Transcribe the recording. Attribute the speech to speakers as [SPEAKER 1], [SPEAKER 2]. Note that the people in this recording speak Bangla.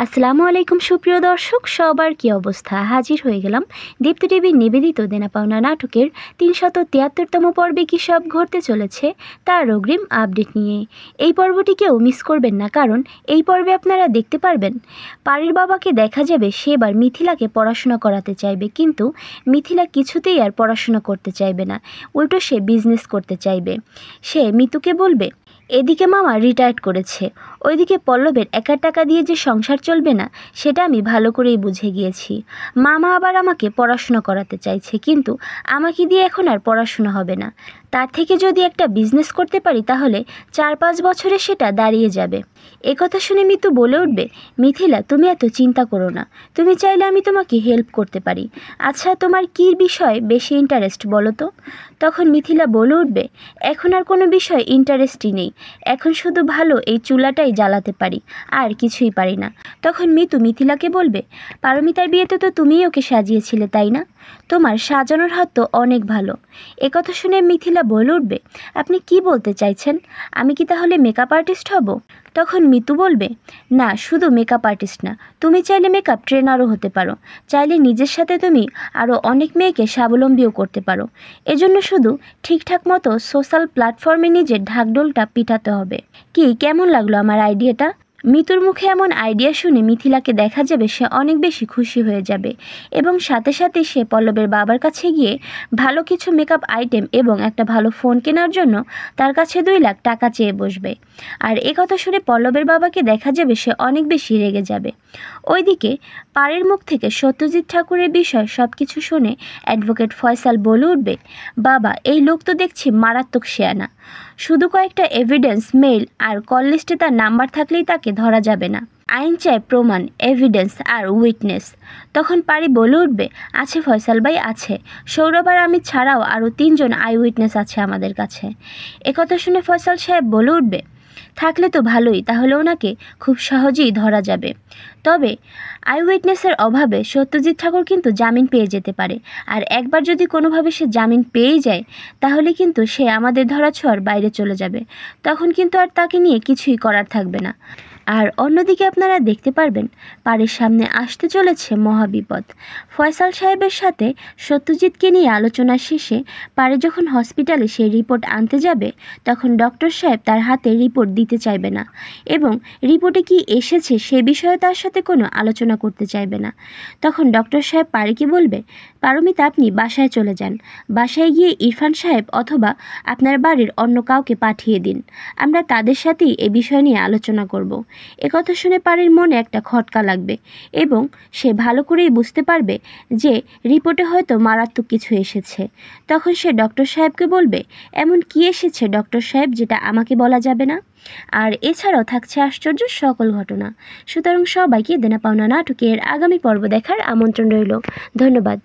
[SPEAKER 1] আসসালামু আলাইকুম সুপ্রিয় দর্শক, সবার কি অবস্থা? হাজির হয়ে গেলাম দীপ্ত টিভির নিবেদিত দেনা পাওনা নাটকের ৩৭৩তম পর্বে কী সব ঘটতে চলেছে তার অগ্রিম আপডেট নিয়ে। এই পর্বটিকেও মিস করবেন না, কারণ এই পর্বে আপনারা দেখতে পারবেন পারির বাবাকে দেখা যাবে সে এবার মিথিলাকে পড়াশোনা করাতে চাইবে, কিন্তু মিথিলা কিছুতেই আর পড়াশোনা করতে চাইবে না, উল্টো সে বিজনেস করতে চাইবে। সে মিতুকে বলবে এদিকে মামা রিটায়ার্ড করেছে, ওইদিকে পল্লবের একার টাকা দিয়ে যে সংসার চলবে না সেটা আমি ভালো করেই বুঝে গিয়েছি। মামা আবার আমাকে পড়াশোনা করাতে চাইছে, কিন্তু আমাকে দিয়ে এখন আর পড়াশোনা হবে না। তার থেকে যদি একটা বিজনেস করতে পারি তাহলে ৪-৫ বছরে সেটা দাঁড়িয়ে যাবে। একথা শুনে মিতু বলে উঠবে, মিথিলা তুমি এত চিন্তা করো না, তুমি চাইলে আমি তোমাকে হেল্প করতে পারি। আচ্ছা তোমার কী বিষয়ে বেশি ইন্টারেস্ট বলো তো? তখন মিথিলা বলে উঠবে, এখন আর কোনো বিষয় ইন্টারেস্টই নেই, এখন শুধু ভালো এই চুলাটাই জ্বালাতে পারি, আর কিছুই পারি না। তখন মিতু মিথিলাকে বলবে, পারমিতার বিয়েতে তো তুমিই ওকে সাজিয়েছিলে তাই না? তোমার সাজানোর হাত তো অনেক ভালো। একথা শুনে মিথিলা বলে উঠবে, আপনি কি বলতে চাইছেন? আমি কি তাহলে মেকআপ আর্টিস্ট হব? তখন মিতু বলবে, না শুধু মেকআপ আর্টিস্ট না, তুমি চাইলে মেকআপ ট্রেনারও হতে পারো, চাইলে নিজের সাথে তুমি আরও অনেক মেয়েকে স্বাবলম্বীও করতে পারো। এজন্য শুধু ঠিকঠাক মতো সোশ্যাল প্ল্যাটফর্মে নিজের ঢাকঢোলটা পিটাতে হবে। কি কেমন লাগলো আমার আইডিয়াটা? মিতুর মুখে এমন আইডিয়া শুনে মিথিলাকে দেখা যাবে সে অনেক বেশি খুশি হয়ে যাবে, এবং সাথে সাথে সে পল্লবের বাবার কাছে গিয়ে ভালো কিছু মেকআপ আইটেম এবং একটা ভালো ফোন কেনার জন্য তার কাছে 2 লাখ টাকা চেয়ে বসবে। আর একথা শুনে পল্লবের বাবাকে দেখা যাবে সে অনেক বেশি রেগে যাবে। ওইদিকে পাড়ের মুখ থেকে সত্যজিৎ ঠাকুরের বিষয় সব কিছু শুনে অ্যাডভোকেট ফয়সাল বলে উঠবে, বাবা এই লোক তো দেখছি মারাত্মক শেয়ানা, শুধু কয়েকটা এভিডেন্স মেইল আর কল লিস্টে তার নাম্বার থাকলেই তাকে ধরা যাবে না, আইন চায় প্রমাণ, এভিডেন্স আর উইটনেস। তখন পারি বলে উঠবে, আছে ফয়সাল ভাই আছে, সৌরভ আর আমি ছাড়াও আরও 3 জন আই উইটনেস আছে আমাদের কাছে। একথা শুনে ফয়সাল সাহেব বলে উঠবে, থাকলে তো ভালোই, তাহলে ওনাকে খুব সহজেই ধরা যাবে। তবে আই উইটনেসের অভাবে সত্যজিৎ ঠাকুর কিন্তু জামিন পেয়ে যেতে পারে, আর একবার যদি কোনোভাবে সে জামিন পেয়েই যায় তাহলে কিন্তু সে আমাদের ধরাছোঁয়ার বাইরে চলে যাবে, তখন কিন্তু আর তাকে নিয়ে কিছুই করার থাকবে না। আর অন্যদিকে আপনারা দেখতে পারবেন পাড়ের সামনে আসতে চলেছে মহাবিপদ। ফয়সাল সাহেবের সাথে সত্যজিৎকে নিয়ে আলোচনা শেষে পাড়ে যখন হসপিটালে সে রিপোর্ট আনতে যাবে তখন ডক্টর সাহেব তার হাতে রিপোর্ট দিতে চাইবে না, এবং রিপোর্টে কি এসেছে সে বিষয়ে তার সাথে কোনো আলোচনা করতে চাইবে না। তখন ডক্টর সাহেব পাড়িকে বলবে, পারমিতা আপনি বাসায় চলে যান, বাসায় গিয়ে ইরফান সাহেব অথবা আপনার বাড়ির অন্য কাউকে পাঠিয়ে দিন, আমরা তাদের সাথেই এ বিষয় নিয়ে আলোচনা করব। একথা শুনে পারির মনে একটা খটকা লাগবে, এবং সে ভালো করেই বুঝতে পারবে যে রিপোর্টে হয়তো মারাত্মক কিছু এসেছে। তখন সে ডক্টর সাহেবকে বলবে, এমন কি এসেছে ডক্টর সাহেব যেটা আমাকে বলা যাবে না? আর এছাড়াও থাকছে আশ্চর্য সকল ঘটনা। সুতরাং সবাইকে দেনা পাওনা নাটকের আগামী পর্ব দেখার আমন্ত্রণ রইল। ধন্যবাদ।